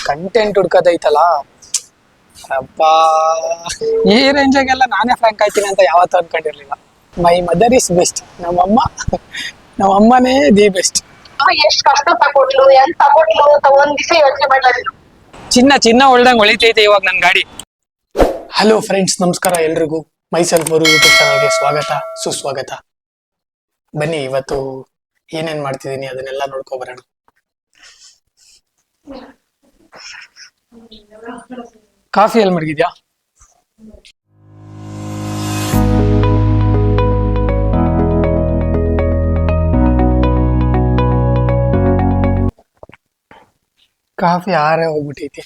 Content ಹುಡ್ಕೋದೈತಲ್ಲ ಅಪ್ಪ ಈ ರೇಂಜಾಗೆಲ್ಲ ನಾನೇ ಫ್ರ್ಯಾಂಕ್ ಆಯ್ತೀನಿ ಅಂತ ಯಾವತ್ತೂ ಅನ್ಕೊಂಡಿರ್ಲಿಲ್ಲ. My mother is best. ನಮ್ಮಮ್ಮನೇ ದಿ ಬೆಸ್ಟ್. ಎಷ್ಟು ಕಷ್ಟ ತಗೊಟ್ಲು ಎಂತ ತಗೊಟ್ಲು ಅಂತ ಒಂದ್ ದಿವಸ ಯೋಚನೆ ಮಾಡ್ಲಿಲ್ಲ. ಚಿನ್ನ ಹೊಳ್ದಂಗ್ ಹೊಳಿತೈತೆ ಇವಾಗ ನನ್ ಗಾಡಿ. ಹಲೋ ಫ್ರೆಂಡ್ಸ್, ನಮಸ್ಕಾರ ಎಲ್ರಿಗೂ. ಮೈಸೆಲ್ಫ್ ಅವರು ಯೂಟ್ಯೂಬ್ ಚಾನಲ್ಗೆ ಸ್ವಾಗತ ಸುಸ್ವಾಗತ. ಬನ್ನಿ ಇವತ್ತು ಏನೇನ್ ಮಾಡ್ತಿದೀನಿ ಅದನ್ನೆಲ್ಲ ನೋಡ್ಕೊ ಬರೋಣ. ಕಾಫಿ ಎಲ್ಲಿ ಮಡಗಿದ್ಯಾ? ಕಾಫಿ ಆರೇ ಹೋಗ್ಬಿಟ್ಟೈತಿ.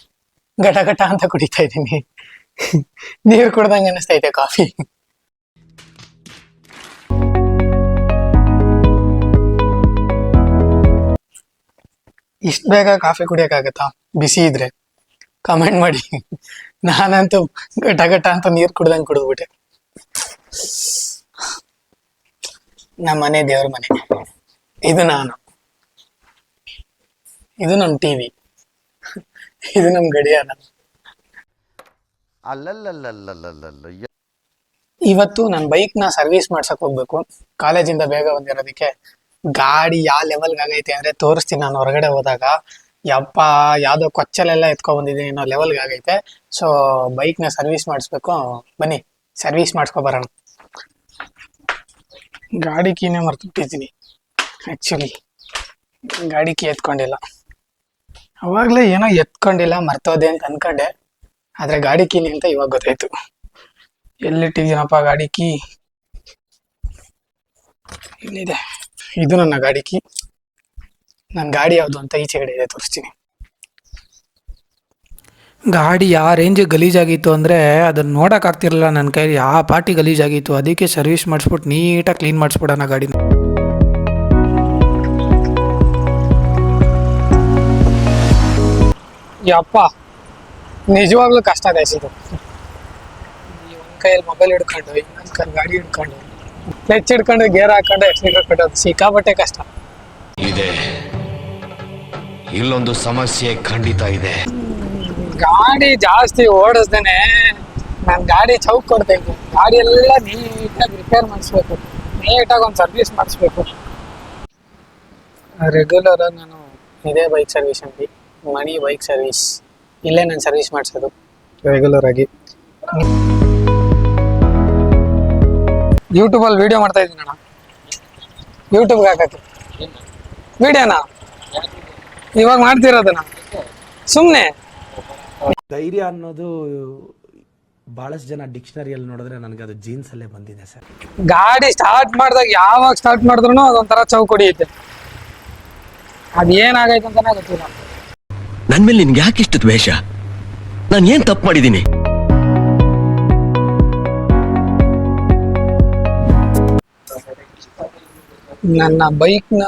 ಘಟ ಘಟ ಅಂತ ಕುಡಿತಾ ಇದ್ದೀನಿ. ನೀರು ಕುಡ್ದಂಗೆ ಅನಿಸ್ತೈತೆ ಕಾಫಿ. ಇಷ್ಟ ಬೇಗ ಕಾಫಿ ಕುಡಿಯಕ್ಕಾಗತ್ತಾ? ಬಿಸಿ ಇದ್ರೆ ಕಮೆಂಟ್ ಮಾಡಿ. ನಾನಂತೂ ಘಟ ಘಟ ಅಂತ ನೀರು ಕುಡ್ದಂಗೆ ಕುಡಿದ್ಬಿಟ್ಟೆ. ನಮ್ಮ ಮನೆ ದೇವ್ರ ಮನೆ. ಇದು ನಾನು, ಇದು ನಮ್ ಟಿವಿ, ಇದು ನಮ್ ಗಡಿಯಾರ. ಇವತ್ತು ನನ್ನ ಬೈಕ್ ನ ಸರ್ವಿಸ್ ಮಾಡ್ಸಕ್ ಹೋಗ್ಬೇಕು. ಕಾಲೇಜಿಂದ ಬೇಗ ಬಂದಿರೋದಕ್ಕೆ ಗಾಡಿ ಯಾವ ಲೆವೆಲ್ಗೆ ಆಗೈತೆ ಅಂದ್ರೆ ತೋರಿಸ್ತೀನಿ ನಾನು ಹೊರಗಡೆ ಹೋದಾಗ. ಯಪ್ಪ, ಯಾವ್ದೋ ಕೊಚ್ಚಲೆಲ್ಲ ಎತ್ಕೊಂಡ್ ಬಂದಿದ್ದೀನಿ ಅನ್ನೋ ಲೆವೆಲ್ಗೆ ಆಗೈತೆ. ಸೊ ಬೈಕ್ ನ ಸರ್ವಿಸ್ ಮಾಡಿಸ್ಬೇಕು. ಬನ್ನಿ ಸರ್ವಿಸ್ ಮಾಡಿಸ್ಕೊ ಬರೋಣ. ಗಾಡಿ ಕೀನೇ ಮರ್ತ್ಬಿಟ್ಟಿದ್ದೀನಿ. ಆಕ್ಚುಲಿ ಗಾಡಿ ಕೀ ಎತ್ಕೊಂಡಿಲ್ಲ. ಅವಾಗ್ಲೇ ಏನೋ ಎತ್ಕೊಂಡಿಲ್ಲ, ಮರ್ತೋದೆ ಅಂತ ಅನ್ಕೊಂಡೆ. ಆದ್ರೆ ಗಾಡಿ ಕೀನಿ ಅಂತ ಇವಾಗ ಗೊತ್ತಾಯ್ತು. ಎಲ್ಲಿಟ್ಟಿದ್ದೀನಪ್ಪ ಗಾಡಿ ಕೀ? ಇಲ್ಲಿದೆ. ಇದು ನನ್ನ ಗಾಡಿ ಕೀ. ನನ್ನ ಗಾಡಿ ಯಾವುದು ಅಂತ ಈಚೆಗಡೆ ಇದೆ, ತೋರಿಸ್ತೀನಿ. ಗಾಡಿ ಯಾವ ರೇಂಜ್ ಗಲೀಜಾಗಿತ್ತು ಅಂದರೆ ಅದನ್ನು ನೋಡೋಕ್ಕಾಗ್ತಿರಲಿಲ್ಲ ನನ್ನ ಕೈಲಿ. ಆ ಪಾರ್ಟಿ ಗಲೀಜಾಗಿತ್ತು. ಅದಕ್ಕೆ ಸರ್ವಿಸ್ ಮಾಡಿಸ್ಬಿಟ್ಟು ನೀಟಾಗಿ ಕ್ಲೀನ್ ಮಾಡಿಸ್ಬಿಡೋಣ ಗಾಡಿನ. ಯಪ್ಪ, ನಿಜವಾಗ್ಲೂ ಕಷ್ಟ ಇದು. ಒಂದ್ ಕೈಯಲ್ಲಿ ಮೊಬೈಲ್ ಹಿಡ್ಕೊಂಡು, ಇನ್ನೊಂದ್ ಕೈ ಗಾಡಿ ಹಿಡ್ಕೊಂಡು, ಕ್ಲಚ್ ಹಿಡ್ಕೊಂಡು, ಗೇರ್ ಹಾಕೊಂಡು ಎಕ್ಸಿಲೇಟರ್ ಕಟ್ಟೋದು ಸಿಕ್ಕಾಪಟ್ಟೆ ಕಷ್ಟ ಇದೆ. ಇಲ್ಲೊಂದು ಸಮಸ್ಯೆ ಖಂಡಿತ ಇದೆ. ಗಾಡಿ ಜಾಸ್ತಿ ಓಡಿಸ್ದೇನೆ ನಾನು ಗಾಡಿ ಚೌಕ್ ಕೊಡ್ತೈತೆ. ಗಾಡಿ ಎಲ್ಲ ನೀಟಾಗಿ ರಿಪೇರ್ ಮಾಡಿಸ್ಬೇಕು, ನೀಟಾಗಿ ಒಂದು ಸರ್ವಿಸ್ ಮಾಡಿಸ್ಬೇಕು. ರೆಗ್ಯುಲರ್ ಆಗಿ ನಾನು ಇದೇ ಬೈಕ್ ಸರ್ವಿಸ್ ಅಂತಿ, ಮಣಿ ಬೈಕ್ ಸರ್ವಿಸ್, ಇಲ್ಲೇ ನಾನು ಸರ್ವಿಸ್ ಮಾಡಿಸೋದು ರೆಗ್ಯುಲರ್ ಆಗಿ. ಯೂಟ್ಯೂಬಲ್ಲಿ ವಿಡಿಯೋ ಮಾಡ್ತಾ ಇದ್ದೀನಿ ಅಣ್ಣ. ಯೂಟ್ಯೂಬ್ಗೆ ಹಾಕಕ್ಕೆ ವಿಡಿಯೋನಾ ಇವಾಗ ಮಾಡ್ತಿರೋದನ್ನ. ಸುಮ್ಮನೆ ಧೈರ್ಯ ಅನ್ನೋದು ಬಹಳಷ್ಟು ಜನ ಡಿಕ್ಷನರಿಯಲ್ಲಿ ನೋಡಿದ್ರೆ ನನಗೆ ಅದು ಜೀನ್ಸ್ ಅಲ್ಲೇ ಬಂದಿದೆ ಸರ್. ಗಾಡಿ ಸ್ಟಾರ್ಟ್ ಮಾಡಿದಾಗ ಯಾವಾಗ ಸ್ಟಾರ್ಟ್ ಮಾಡಿದ್ರು ಅದೊಂಥರ ಚೌಕ್ ಹೊಡಿಯುತ್ತೆ. ಅದು ಏನಾಗೈತೆ ಅಂತಾನೆ ಗೊತ್ತಿಲ್ಲ. ನನ್ ಮೇಲೆ ನಿನ್ಗೆ ಯಾಕೆ ಇಷ್ಟು ದ್ವೇಷ? ನಾನು ಏನ್ ತಪ್ಪು ಮಾಡಿದ್ದೀನಿ? ನನ್ನ ಬೈಕ್ನ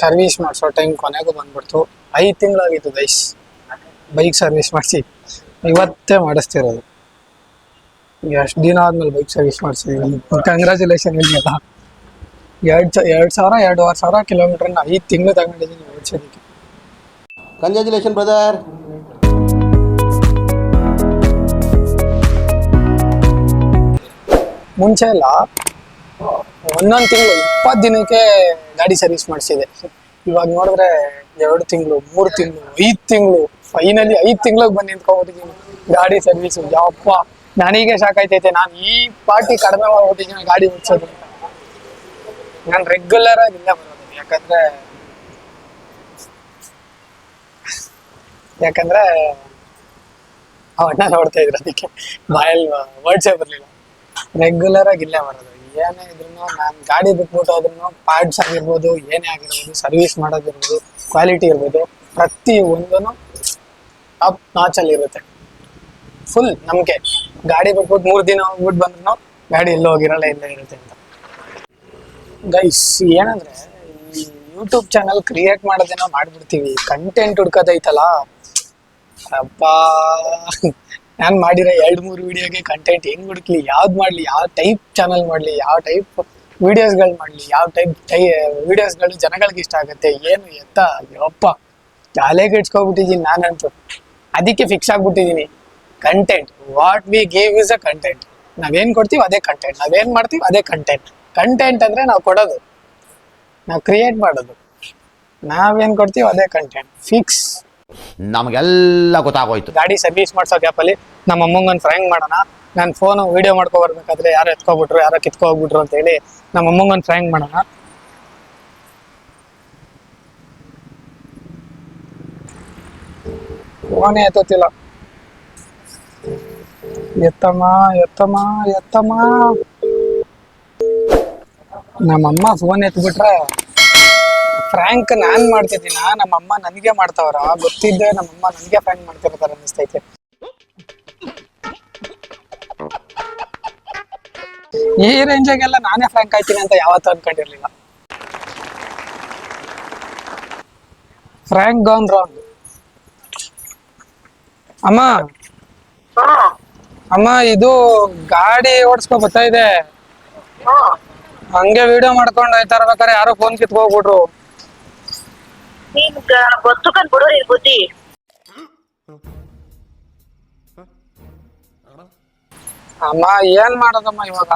ಸರ್ವಿಸ್ ಮಾಡಿಸೋ ಟೈಮ್ ಕೊನೆಗೂ ಬಂದ್ಬಿಡ್ತು. 5 ತಿಂಗಳಾಗಿತ್ತು ಗೈಸ್ ಬೈಕ್ ಸರ್ವಿಸ್ ಮಾಡಿಸಿ. ಇವತ್ತೇ ಮಾಡಿಸ್ತಿರೋದು. ಎಷ್ಟು ದಿನ ಆದ್ಮೇಲೆ ಬೈಕ್ ಸರ್ವಿಸ್ ಮಾಡಿಸಿದೀವಿ. ಕಂಗ್ರ್ಯಾಚುಲೇಷನ್. ಇದೆಯಲ್ಲ 2,000-2,500 ಕಿಲೋಮೀಟರ್ನ 5 ತಿಂಗಳು ತಗೊಂಡಿದ್ದೀನಿ ಓಡಿಸೋದಕ್ಕೆ. Congratulation brother. ಮುಂಚೆ ಎಲ್ಲ ಒಂದೊಂದು ತಿಂಗಳು 20 ದಿನಕ್ಕೆ ಗಾಡಿ ಸರ್ವಿಸ್ ಮಾಡಿಸಿದೆ. ಇವಾಗ ನೋಡಿದ್ರೆ 2 ತಿಂಗಳು, 3 ತಿಂಗಳು, 5 ತಿಂಗಳು, ಫೈನಲಿ 5 ತಿಂಗಳಿಗೆ ಬಂದು ನಿಂತ್ಕೊಂಡ್ಬಿಟ್ಟಿದ್ದೀನಿ ಗಾಡಿ ಸರ್ವಿಸು. ಯಪ್ಪ, ನನಗೆ ಸಾಕಾಯ್ತೈತೆ. ನಾನು ಈ ಪಾರ್ಟಿ ಕಡಿಮೆ ಮಾಡ್ಬಿಟ್ಟಿದ್ದೀನಿ ಗಾಡಿ ಓಡಿಸೋದು. ನಾನು ರೆಗ್ಯುಲರ್ ಆಗಿ ಇಲ್ಲೇ ಬರೋದು. ಯಾಕಂದ್ರೆ ಅವನ್ನ ನೋಡ್ತಾ ಇದ್ರು, ಅದಕ್ಕೆ ಬಾಯಲ್ಲಿ ವರ್ಡ್ಸೇ ಬರಲಿಲ್ಲ. ರೆಗ್ಯುಲರ್ ಆಗಿ ಇಲ್ಲೇ ಬರೋದು. ಏನೇ ಇದ್ರು ನಾನು ಗಾಡಿ ಬಿಟ್ಬಿಟ್ಟು ಹೋದ್ರೂ ಪಾರ್ಟ್ಸ್ ಆಗಿರ್ಬೋದು, ಏನೇ ಆಗಿರ್ಬೋದು, ಸರ್ವಿಸ್ ಮಾಡೋದಿರ್ಬೋದು, ಕ್ವಾಲಿಟಿ ಇರ್ಬೋದು, ಪ್ರತಿ ಒಂದೂ ಟಾಪ್ ನಾಚಲ್ಲಿ ಇರುತ್ತೆ. ಫುಲ್ ನಮಗೆ ಗಾಡಿ ಬಿಟ್ಬಿಟ್ಟು 3 ದಿನ ಹೋಗ್ಬಿಟ್ಟು ಬಂದ್ರು ಗಾಡಿ ಎಲ್ಲೋ ಹೋಗಿರಲ್ಲ, ಇಲ್ಲೇ ಇರುತ್ತೆ ಅಂತ. ಗೈಸ್ ಏನಂದ್ರೆ, ಈ ಯೂಟ್ಯೂಬ್ ಚಾನಲ್ ಕ್ರಿಯೇಟ್ ಮಾಡೋದೇನೋ ಮಾಡ್ಬಿಡ್ತೀವಿ, ಕಂಟೆಂಟ್ ಹುಡ್ಕೋದೈತಲ್ಲ ಅಪ್ಪ. ನಾನು ಮಾಡಿರೋ 2-3 ವಿಡಿಯೋಗೆ ಕಂಟೆಂಟ್ ಹೆಂಗ್ ಹುಡುಕ್ಲಿ, ಯಾವ್ದು ಮಾಡಲಿ, ಯಾವ ಟೈಪ್ ಚಾನಲ್ ಮಾಡಲಿ, ಯಾವ ಟೈಪ್ ವಿಡಿಯೋಸ್ಗಳು ಮಾಡಲಿ, ಯಾವ ಟೈಪ್ ವಿಡಿಯೋಸ್ಗಳು ಜನಗಳಿಗೆ ಇಷ್ಟ ಆಗುತ್ತೆ, ಏನು ಎತ್ತ ಯಪ್ಪ ತಲೆಗೆ ಇಟ್ಸ್ಕೊಬಿಟ್ಟಿದ್ದೀನಿ ನಾನಂತೂ. ಅದಕ್ಕೆ ಫಿಕ್ಸ್ ಆಗ್ಬಿಟ್ಟಿದ್ದೀನಿ, content what we give is a content. ನಾವೇನ್ ಕೊಡ್ತೀವಿ ಅದೇ ಕಂಟೆಂಟ್, ನಾವೇನ್ ಮಾಡ್ತೀವಿ ಅದೇ ಕಂಟೆಂಟ್. ಕಂಟೆಂಟ್ ಅಂದ್ರೆ ನಾವು ಕೊಡೋದು, ನಾವು ಕ್ರಿಯೇಟ್ ಮಾಡೋದು, ನಾವೇನ್ ಕೊಡ್ತೀವಿ ಅದೇ ಕಂಟೆಂಟ್. ಫಿಕ್ಸ್. ನಮಗೆಲ್ಲ ಗೊತ್ತಾಗೋಯ್ತು. ಗಾಡಿ ಸರ್ವಿಸ್ ಮಾಡ್ಸೋ ಗ್ಯಾಪಲ್ಲಿ ನಮ್ಮ ಅಮ್ಮಂಗೊಂದು ಫ್ರ್ಯಾಂಕ್ ಮಾಡೋಣ. ನಾನು ಫೋನು ವಿಡಿಯೋ ಮಾಡ್ಕೊ ಬರ್ಬೇಕಾದ್ರೆ ಯಾರೋ ಎತ್ಕೊಬಿಟ್ರು, ಯಾರೋ ಕಿತ್ಕೊ ಹೋಗ್ಬಿಟ್ರು ಅಂತ ಹೇಳಿ ನಮ್ಮ ಅಮ್ಮಂಗೊಂದು ಫ್ರ್ಯಾಂಕ್ ಮಾಡೋಣ. ಫೋನೇ ಎತ್ತೋತಿಲ್ಲ. ಎತ್ತಮ್ಮ ಎತ್ತಮ್ಮ ಎತ್ತಮ್ಮ. ನಮ್ಮಮ್ಮ ಫೋನ್ ಎತ್ಬಿಟ್ರೆ ಫ್ರ್ಯಾಂಕ್ ನಾನ್ ಮಾಡ್ತಿದ್ದೀನ, ನಮ್ಮಮ್ಮ ನನಗೆ ಮಾಡ್ತಾವ್ರ ಗೊತ್ತಿದ್ದೆ. ನಮ್ಮಮ್ಮ ನನಗೆ ಫ್ರ್ಯಾಂಕ್ ಮಾಡ್ತಿರ್ತಾರೆ ಅನ್ನಿಸ್ತೈತೆ. ಈ ರೇಂಜಾಗೆಲ್ಲ ನಾನೇ ಫ್ರ್ಯಾಂಕ್ ಆಯ್ತೀನಿ ಅಂತ ಯಾವತ್ತೂ ಅನ್ಕೊಂಡಿರ್ಲಿಲ್ಲ. Frank gone wrong. ಅಮ್ಮ ಅಮ್ಮ, ಇದು ಗಾಡಿ ಓಡಿಸ್ಕೊ ಬರ್ತಾ ಇದೆ, ಹಂಗೆ ವಿಡಿಯೋ ಮಾಡ್ಕೊಂಡು ಹೋಯ್ತಾ ಇರ್ಬೇಕಾರೆ ಯಾರೋ ಫೋನ್ ಕಿತ್ಕೋಗ್ಬಿಟ್ರು. ನೀನ್ ಗೊತ್ತುಕೊಂಡ್ ಬಿಡೋರಿ ಬುದ್ಧಿ. ಅಮ್ಮ ಏನ್ ಮಾಡೋದಮ್ಮ ಇವಾಗ?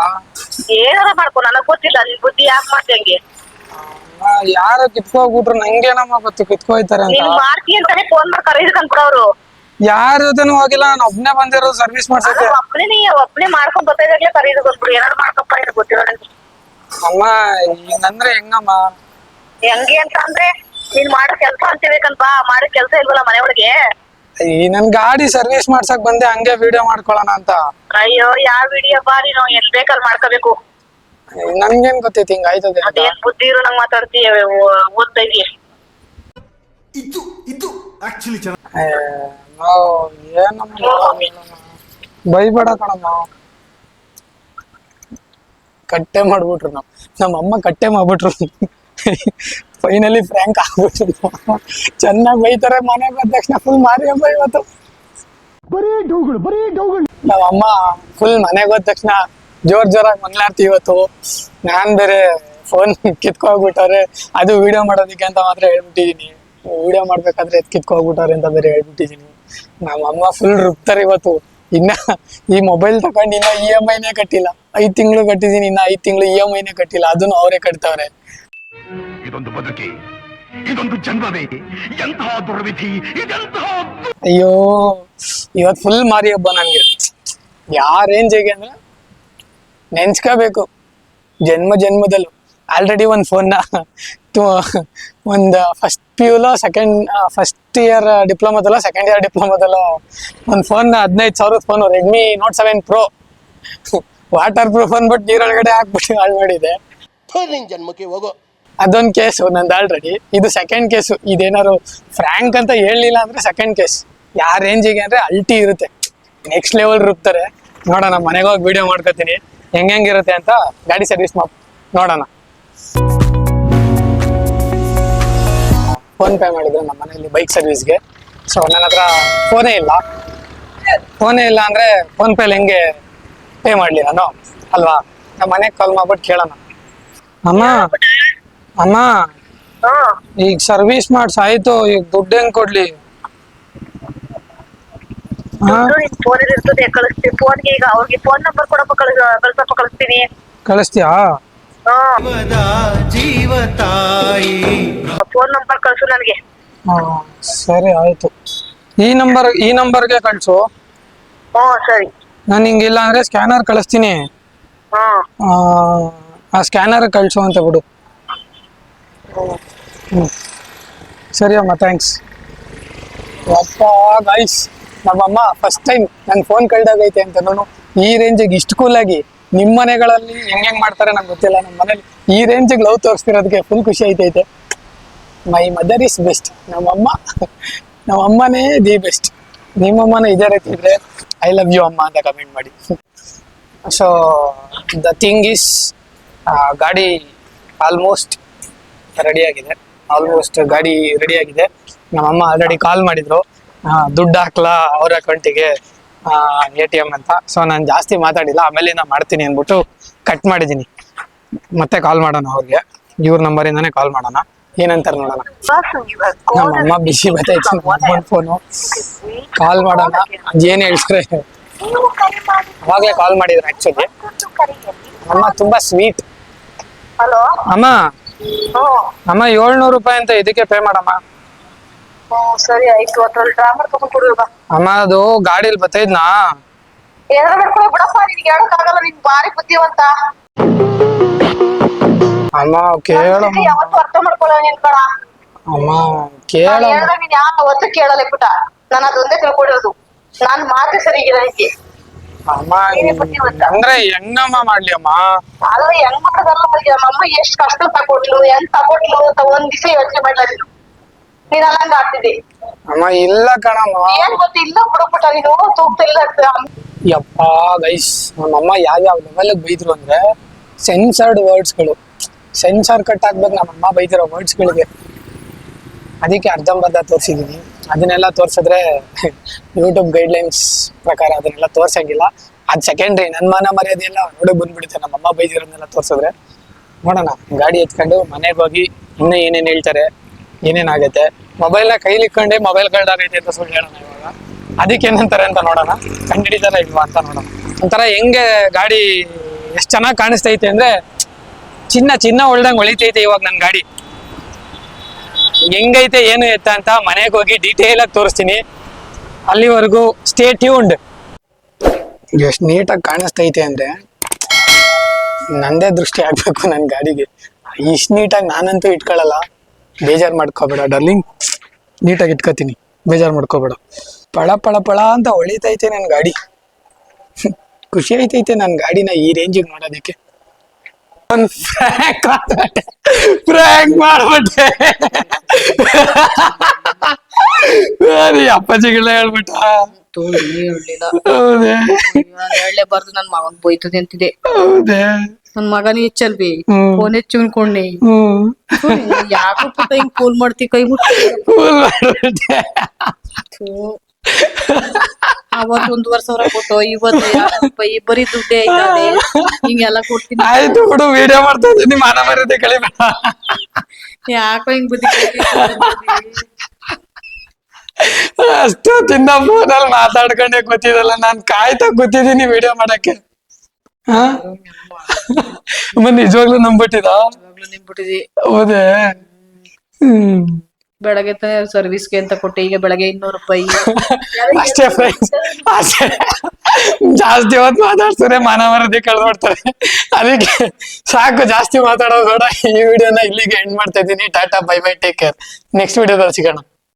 ಏನಾರ ಮಾಡ್ಕೊ, ನನಗ್ ಗೊತ್ತಿಲ್ಲ ನಿನ್ ಬುದ್ಧಿ ಯಾಕೆ ಮಾಡ್ದಂಗೆ. ಯಾರೋ ಕಿತ್ಕೋಗ್ಬಿಟ್ರು, ನಂಗೇನಮ್ಮ ಗೊತ್ತು ಕಿತ್ಕೋಯ್ತಾರೆ ಅಂತ. ನೀನ್ ಮಾಡ್ತಿ ಅಂತಾನೆ ಫೋನ್ ಮಾಡಿ ಕರೀದ್ಕೊಂಡ್ ಬಿಡೋರು. ಯಾರ ಜೊತೆನೂ ಹೋಗಿಲ್ಲ, ನಾನು ಒಬ್ನೇ ಬಂದಿರೋದು ಸರ್ವಿಸ್ ಮಾಡ್ಸಕ್ಕೆ. ಒಬ್ಬನೇ ಮಾಡ್ಕೊಂಡ್ ಬರ್ತಾ ಇದ್ದಾಗ್ಲೇ ಕರೀದ್ಕೊಂಡ್ ಬಿಡು. ಏನಾರು ಮಾಡ್ಕೊಂಡ್ ಗೊತ್ತಿಲ್ಲ ನಂಗೆ. ಅಮ್ಮ ಹಿಂಗಂದ್ರೆ ಹೆಂಗಮ್ಮ? ಹೆಂಗೆ ಅಂತ ಅಂದ್ರೆ ನೀನ್ ಮಾಡೋ ಕೆಲ್ಸ ಅಂತಿಬೇಕಂತ ಮಾಡೋ ಕೆಲ್ಸ ಇಲ್ವಲ್ಲ ಮನೆ ಒಳಗೆ. ನನ್ ಗಾಡಿ ಸರ್ವಿಸ್ ಮಾಡ್ಸಕ್ ಬಂದೆ, ಹಂಗೆ ವಿಡಿಯೋ ಮಾಡ್ಕೊಳ್ಳೋಣ ಅಂತ. ಅಯ್ಯೋ ಯಾವ ವಿಡಿಯೋ ಬಾ, ನೀನು ಎಲ್ ಬೇಕಲ್ಲಿ ಮಾಡ್ಕೋಬೇಕು. ನನ್ಗೇನ್ ಗೊತ್ತೈತಿ ಹಿಂಗ ಆಯ್ತದೆ ಅಂತ. ಅದೇನ್ ಬುದ್ಧಿ ಇರೋ ನಂಗ್ ಮಾತಾಡ್ತೀಯ, ಓದ್ತಾ ಇದೀಯ. ಇದು ಆಕ್ಚುಲಿ ಏನಮ್ಮ ಬೈಬೇಡ ಕಣಮ್ಮ. ಕಟ್ಟೆ ಮಾಡ್ಬಿಟ್ರು ನಮ್ಮ ಅಮ್ಮ ಕಟ್ಟೆ ಮಾಡ್ಬಿಟ್ರು. ಫೈನಲಿ ಫ್ರ್ಯಾಂಕ್ ಆಗ್ಬಿಟ್ರು. ಚೆನ್ನಾಗಿ ಬೈತಾರೆ. ಮನೆಗೆ ಬಂದ ತಕ್ಷಣ ಫುಲ್ ಮಾರಿ ಹಬ್ಬ ಇವತ್ತು. ನಮ್ಮ ಅಮ್ಮ ಫುಲ್ ಮನೆಗೆ ಹೋದ ತಕ್ಷಣ ಜೋರಾಗಿ ಮಂಗ್ಲಾರ್ತಿ ಇವತ್ತು. ನಾನ್ ಬೇರೆ ಫೋನ್ ಕಿತ್ಕೋಗ್ಬಿಟ್ಟವ್ರೆ, ಅದು ವಿಡಿಯೋ ಮಾಡೋದಿಕ್ಕೆ ಅಂತ ಮಾತ್ರ ಹೇಳ್ಬಿಟ್ಟಿದೀನಿ. ವಿಡಿಯೋ ಮಾಡ್ಬೇಕಾದ್ರೆ ಕಿತ್ಕೋಗ್ಬಿಟ್ಟವ್ರೆ ಅಂತ ಬೇರೆ ಹೇಳ್ಬಿಟ್ಟಿದೀನಿ. ನಮ್ಮ ಅಮ್ಮ ಫುಲ್ ರುಬ್ತಾರೆ ಇವತ್ತು. ಇನ್ನ ಈ ಮೊಬೈಲ್ ತಗೊಂಡು ಇನ್ನ EMI ಕಟ್ಟಿಲ್ಲ. 5 ತಿಂಗಳು ಕಟ್ಟಿದೀನಿ, ಇನ್ನ 5 ತಿಂಗಳು EMI ಕಟ್ಟಿಲ್ಲ. ಅದನ್ನು ಅವರೇ ಕಟ್ತಾವ್ರೆ. ಇದೊಂದು ಬದುಕಿ, ಇದೊಂದು ಜನ್ಮವೇ, ಎಂತಹ ದುರ್ವಿಧಿ ಇದೆಂತಹ. ಅಯ್ಯೋ ಇವತ್ತು ಫುಲ್ ಮಾರಿ ಹಬ್ಬ ನನ್ಗೆ. ಯಾವ ರೇಂಜಿಗೆ ಅಂದ್ರೆ ನೆನ್ಸ್ಕೋಬೇಕು, ಜನ್ಮದಲ್ಲೂ ಆಲ್ರೆಡಿ ಒಂದು ಫೋನ್ನ ಒಂದು ಫಸ್ಟ್ PU ಫಸ್ಟ್ ಇಯರ್ ಡಿಪ್ಲೊಮಾದಲ್ಲೋ ಸೆಕೆಂಡ್ ಇಯರ್ ಡಿಪ್ಲೊಮಾದಲ್ಲೋ ಒಂದು phone 15,000 phone Redmi Note 7 Pro water proof ಅಂದ್ಬಿಟ್ಟು ನೀರೊಳಗಡೆ ಹಾಕ್ಬಿಟ್ಟು ಹಾಳು ಮಾಡಿದೆ. ನಿನ್ ಜನ್ಮಕ್ಕೆ ಹೋಗೋ. ಅದೊಂದು ಕೇಸು ನಂದು ಆಲ್ರೆಡಿ. ಇದು ಸೆಕೆಂಡ್ ಕೇಸು. ಇದೇನಾದ್ರು ಫ್ರ್ಯಾಂಕ್ ಅಂತ ಹೇಳಲಿಲ್ಲ ಅಂದ್ರೆ ಸೆಕೆಂಡ್ ಕೇಸ್. ಯಾವ ರೇಂಜಿಗೆ ಅಂದ್ರೆ ಅಲ್ಟಿ ಇರುತ್ತೆ, ನೆಕ್ಸ್ಟ್ ಲೆವೆಲ್ ರುಬ್ತಾರೆ. ನೋಡೋಣ, ಮನೆಗೆ ಹೋಗಿ ವಿಡಿಯೋ ಮಾಡ್ಕೋತೀನಿ ಹೆಂಗಿರುತ್ತೆ ಅಂತ. ಗಾಡಿ ಸರ್ವಿಸ್ ನೋಡೋಣ. ಫೋನ್ ಪೇ ಮಾಡಿದ್ರು ನಮ್ಮ ಮನೆಯಲ್ಲಿ ಬೈಕ್ ಸರ್ವಿಸ್ಗೆ. ಸೊ ನನ್ನ ಹತ್ರ ಫೋನೇ ಇಲ್ಲ ಅಂದ್ರೆ ಫೋನ್ ಪೇಲಿ ಹೆಂಗೆ ಪೇ ಮಾಡಲಿ ನಾನು, ಅಲ್ವಾ? ನಮ್ಮ ಮನೆಗೆ ಕಾಲ್ ಮಾಡ್ಬಿಟ್ಟು ಕೇಳೋಣ. ಅಮ್ಮ ಈಗ ಸರ್ವಿಸ್ ಆಯ್ತು, ಈಗ ದುಡ್ಡು ಹೆಂಗ್ ಕೊಡ್ಲಿ? ಫೋನ್ ಇರ್ತದೆ, ಕಳಿಸ್ತೀನಿ. ಫೋನ್ಗೆ ಈಗ ಅವ್ರಿಗೆ ಫೋನ್ ನಂಬರ್ ಕೊಡಪ್ಪ, ಕಳಿಸ್ತೀನಿ. ಕಳಿಸ್ತೀಯಾ? ಫೋನ್ ನಂಬರ್ ಕಳ್ಸು ನನಗೆ. ಸರಿ ಆಯ್ತು. ಈ ನಂಬರ್ಗೆ ಕಳ್ಸು. ಸರಿ. ನಾನು ಹಿಂಗಿಲ್ಲ ಅಂದ್ರೆ ಸ್ಕ್ಯಾನರ್ ಕಳಿಸ್ತೀನಿ. ಆ ಸ್ಕ್ಯಾನರ್ ಕಳ್ಸು ಅಂತ ಬಿಡು. ಸರಿ ಅಮ್ಮ, ಥ್ಯಾಂಕ್ಸ್. ಗೈಸ್, ನಮ್ಮಮ್ಮ ಫಸ್ಟ್ ಟೈಮ್ ನನ್ನ ಫೋನ್ ಕಳ್ದಾಗೈತೆ ಅಂತ ನಾನು ಈ ರೇಂಜಿಗೆ ಇಷ್ಟು ಕೂಲಾಗಿ. ನಿಮ್ಮ ಮನೆಗಳಲ್ಲಿ ಹೆಂಗ್ ಮಾಡ್ತಾರೆ ನಂಗೆ ಗೊತ್ತಿಲ್ಲ, ನಮ್ಮ ಮನೇಲಿ ಈ ರೇಂಜಿಗೆ ಲವ್ ತೋರಿಸ್ತಿರೋದಕ್ಕೆ ಫುಲ್ ಖುಷಿ ಐತೈತೆ. My mother is best. ನಮ್ಮಮ್ಮನೇ ದಿ ಬೆಸ್ಟ್. ನಿಮ್ಮಮ್ಮನ ಇದೇ ರೀತಿ ಇದ್ರೆ ಐ ಲವ್ ಯು ಅಮ್ಮ ಅಂತ ಕಮೆಂಟ್ ಮಾಡಿ. ಸೊ ದ ಥಿಂಗ್ ಈಸ್, ಗಾಡಿ ಆಲ್ಮೋಸ್ಟ್ ರೆಡಿಯಾಗಿದೆ. ನಮ್ಮಮ್ಮ ಆಲ್ರೆಡಿ ಕಾಲ್ ಮಾಡಿದ್ರು, ದುಡ್ಡು ಹಾಕ್ಲಾ ಅವ್ರ ಅಕೌಂಟಿಗೆ ATM ಅಂತ. ಸೊ ನಾನು ಜಾಸ್ತಿ ಮಾತಾಡಿಲ್ಲ, ಆಮೇಲೆ ನಾನು ಮಾಡ್ತೀನಿ ಅಂದ್ಬಿಟ್ಟು ಕಟ್ ಮಾಡಿದ್ದೀನಿ. ಮತ್ತೆ ಕಾಲ್ ಮಾಡೋಣ ಅವ್ರಿಗೆ, ಇವ್ರ ನಂಬರಿಂದಾನೇ ಕಾಲ್ ಮಾಡೋಣ. ಏನಂತಾರ ನೋಡೋಣ. person you have ನಮ್ಮ called ಅಮ್ಮ ಬಿಸಿ ಬರ್ತೈತೆ ನಮ್ಮ ಫೋನು, ಕಾಲ್ ಮಾಡೋಣ ಏನ್ ಹೇಳ್ತಾರೆ. ನೀವು ಕರೆ ಮಾಡಿ ಅವಾಗ್ಲೇ ಕಾಲ್ ಮಾಡಿದ್ರು ಆಕ್ಚುಲಿ. ಮತ್ತೊಂದು ಕರೆಯಲ್ಲಿ. ಅಮ್ಮ ತುಂಬಾ ಸ್ವೀಟ್. ಹಲೋ. ಅಮ್ಮ ಹ್ಮ್. ಅಮ್ಮ 700 ರೂಪಾಯಿ ಅಂತ ಇದಕ್ಕೆ ಪೇ ಮಾಡಮ್ಮ. ಸರಿ ಆಯ್ತು, ಅದ್ರಲ್ಲಿ ಡ್ರಾಮರ್ ತಗೊಂಡ್ ಕೊಡು ಬಾ. ಅಮ್ಮ ಅದು ಗಾಡಿಲಿ ಬತ್ತೈದ್ನಾ. ಏನಾರ ಮಾಡ್ಕೊಳ್ಳೋ ಬಿಡಪ್ಪ, ನಿನ್ಗೆ ಹೇಳಕ್ಕಾಗಲ್ಲ, ನೀನ್ ಬಾರಿ ಬುದ್ಧಿವಂತ. ಅಮ್ಮ ಕೇಳಮ್ಮ. ಯಾವತ್ತು ಅರ್ಥ ಮಾಡ್ಕೊಳ್ಳೋ ನೀನ್ ಕಣ. ಅಮ್ಮ ನಾನ್ ಕೇಳಮ್ಮ. ಹೇಳ್ದಾಗ ನೀನ್ ಯಾವತ್ತು ಕೇಳಲ್ಲ ಪುಟ. ನಾನು ಅದೊಂದೇ ತಿಳ್ಕೊಂಡಿರೋದು, ನಾನ್ ಮಾತು ಸರಿಗಿಲ್ಲ ನಿನ್ಗೆ. ಅಮ್ಮ ನೀನೇ ಬುದ್ಧಿವಂತ. ಅಂದ್ರೆ ಹೆಂಗಮ್ಮ ಮಾಡ್ಲಿ ಅಮ್ಮ. ಅಲ್ಲ ಹೆಂಗ್ ಮಾಡೋದಲ್ಲ, ನಮ್ಮಮ್ಮ ಎಷ್ಟ್ ಕಷ್ಟ ತಗೊಟ್ಲು, ಹೆಂಗ್ ತಗೊಟ್ಲು ಅಂತ ಒಂದ್ ದಿವಸ ಯೋಚನೆ ಮಾಡ್ಲ ನೀನು. ನೀನ್ ಅಲ್ಲಂಗ ಆಡ್ತಿದ್ದಿ. ಅಮ್ಮ ಇಲ್ಲ ಕಣಮ್ಮ. ಏನ್ ಗೊತ್ತಿಲ್ಲ ಬಿಡಪುಟ, ನೀನು ತೂಗ್ತಿಲ್ಲ. ಯಪ್ಪ ಗೈಸ್, ನಮ್ಮಮ್ಮ ಯಾವ್ಯಾವ ಲೆವೆಲ್ ಬೈದ್ರು ಅಂದ್ರೆ ಸೆನ್ಸರ್ಡ್ ವರ್ಡ್ಸ್ಗಳು, ಸೆನ್ಸರ್ ಕಟ್ ಆಗ್ಬೇಕು ನಮ್ಮಮ್ಮ ಬೈದಿರೋ ವರ್ಡ್ಸ್ಗಳಿಗೆ. ಅದಕ್ಕೆ ಅರ್ಧಂಬರ್ಧ ತೋರಿಸಿದೀನಿ. ಅದನ್ನೆಲ್ಲ ತೋರ್ಸಿದ್ರೆ ಯೂಟ್ಯೂಬ್ ಗೈಡ್ಲೈನ್ಸ್ ಪ್ರಕಾರ ಅದನ್ನೆಲ್ಲ ತೋರ್ಸಂಗಿಲ್ಲ. ಅದ್ ಸೆಕೆಂಡ್ರಿ, ನನ್ನ ಮಾನ ಮರ್ಯಾದೆ ಎಲ್ಲ ನೋಡಕ್ ಬಂದ್ಬಿಡುತ್ತೆ ನಮ್ಮಮ್ಮ ಬೈದಿರೋದನ್ನೆಲ್ಲ ತೋರ್ಸಿದ್ರೆ. ನೋಡೋಣ, ಗಾಡಿ ಎತ್ಕೊಂಡು ಮನೆಗೆ ಹೋಗಿ ಇನ್ನೂ ಏನೇನ್ ಹೇಳ್ತಾರೆ, ಏನೇನಾಗತ್ತೆ. ಮೊಬೈಲ್ನ ಕೈಲಿ ಇಟ್ಕೊಂಡೆ ಮೊಬೈಲ್ ಕಳ್ದಾಗೈತೆ ಅಂತ ಸುಳ್ಳು ಹೇಳೋಣ ಇವಾಗ. ಅದಕ್ಕೆ ಏನಂತಾರೆ ಅಂತ ನೋಡೋಣ, ಕಂಡಿಡಿತಾರ ಇಲ್ವಾ ಅಂತ ನೋಡೋಣ. ಒಂಥರ ಹೆಂಗೆ ಗಾಡಿ ಎಷ್ಟ್ ಚೆನ್ನಾಗಿ ಕಾಣಿಸ್ತೈತೆ ಅಂದ್ರೆ ಚಿನ್ನ ಹೊಳ್ದಂಗ್ ಹೊಳಿತೈತೆ ಇವಾಗ ನನ್ ಗಾಡಿ. ಹೆಂಗೈತೆ ಏನು ಎತ್ತ ಅಂತ ಮನೆಗೆ ಹೋಗಿ ಡೀಟೇಲ್ ಆಗಿ ತೋರಿಸ್ತೀನಿ. ಅಲ್ಲಿವರೆಗೂ ಸ್ಟೇ ಟ್ಯೂನ್ಡ್. ಎಷ್ಟು ನೀಟಾಗಿ ಕಾಣಿಸ್ತೈತೆ ಅಂದ್ರೆ ನಂದೇ ದೃಷ್ಟಿ ಆಗ್ಬೇಕು ನನ್ನ ಗಾಡಿಗೆ. ಇಷ್ಟು ನೀಟಾಗಿ ನಾನಂತೂ ಇಟ್ಕೊಳ್ಳಲ್ಲ, ಬೇಜಾರು ಮಾಡ್ಕೋಬೇಡ ಡಾರ್ಲಿಂಗ್. ನೀಟಾಗಿ ಇಟ್ಕೋತೀನಿ, ಬೇಜಾರು ಮಾಡ್ಕೋಬೇಡ. ಪಳ ಪಳ ಪಳ ಅಂತ ಹೊಳಿತೈತೆ ನನ್ನ ಗಾಡಿ. ಖುಷಿ ಐತೈತೆ ನನ್ನ ಗಾಡಿನ ಈ ರೇಂಜಿಗೆ ನೋಡೋದಕ್ಕೆ. ಒಂದು ಫ್ರ್ಯಾಂಕ್ ಮಾಡ್ಬಿಟ್ಟೆ. ಅಪ್ಪಾಜಿಗಳ ಹೇಳ್ಬಿಟ್ಟ. ಹೌದೇ ಹೇಳಲೇಬಾರ್ದು, ನನ್ ಮಗನ್ ಬೈತದೆ ಅಂತಿದೆ. ಹೌದೇ ನನ್ ಮಗನ ಹೆಚ್ಚಲ್ವಿ ಫೋನ್ ಹೆಚ್ಚು ಅನ್ಕೊಂಡೆ. ಯಾಕೋ ಪುಟ್ಟ ಹಿಂಗ್ ಕೂಲ್ ಮಾಡ್ತಿ ಕೈ ಮಾಡ್ಬಿಟ್ಟೆ. ಅವತ್ 1,500,000 ಕೊಟ್ಟು ಇವತ್ತು 2,000 ರೂಪಾಯಿ ಬರೀ ದುಡ್ಡೇ ಐತದೆ. ಹಿಂಗೆಲ್ಲ ಕೊಡ್ತೀನಿ. ಆಯ್ತು ಬಿಡು, ವಿಡಿಯೋ ಮಾಡ್ತಾ ಇದ್ದೀನಿ, ಮಾನ ಮರ್ಯಾದೆ ಕಳಿಬೇಡ. ಯಾಕೋ ಹಿಂಗ್ ಬುದ್ಧಿ ಅಷ್ಟು ತಿಂದ ಫೋನಲ್ಲಿ ಮಾತಾಡ್ಕೊಂಡೆ ಕೂತಿದಲ್ಲ, ನಾನ್ ಕಾಯ್ತಾ ಕೂತಿದ್ದೀನಿ ವಿಡಿಯೋ ಮಾಡಕ್ಕೆ. ಹಾ ನಿಜವಾಗ್ಲೂ ನಂಬಿಟ್ಟಿದ? ನಿಂಬಿಟ್ಟಿದಿ. ಹೌದೇ? ಬೆಳಗ್ಗೆ ಸರ್ವಿಸ್ಗೆ ಅಂತ ಕೊಟ್ಟೆ, ಈಗ ಬೆಳಗ್ಗೆ 200 ರೂಪಾಯಿ. ಅಷ್ಟೇ ಫ್ರೆಂಡ್ಸ್, ಅಷ್ಟೇ. ಜಾಸ್ತಿ ಹೊತ್ತು ಮಾತಾಡ್ತಾರೆ, ಮಾನ ಮರ್ಯಾದೆ ಕಳ್ದ್ಬಿಡ್ತಾರೆ. ಅದಕ್ಕೆ ಸಾಕು, ಜಾಸ್ತಿ ಮಾತಾಡೋದು ಬೇಡ. ಈ ವಿಡಿಯೋನ ಇಲ್ಲಿಗೆ ಎಂಡ್ ಮಾಡ್ತಾ ಇದ್ದೀನಿ. Tata, bye bye, take care. Next ವಿಡಿಯೋದಲ್ಲಿ ಸಿಗೋಣ.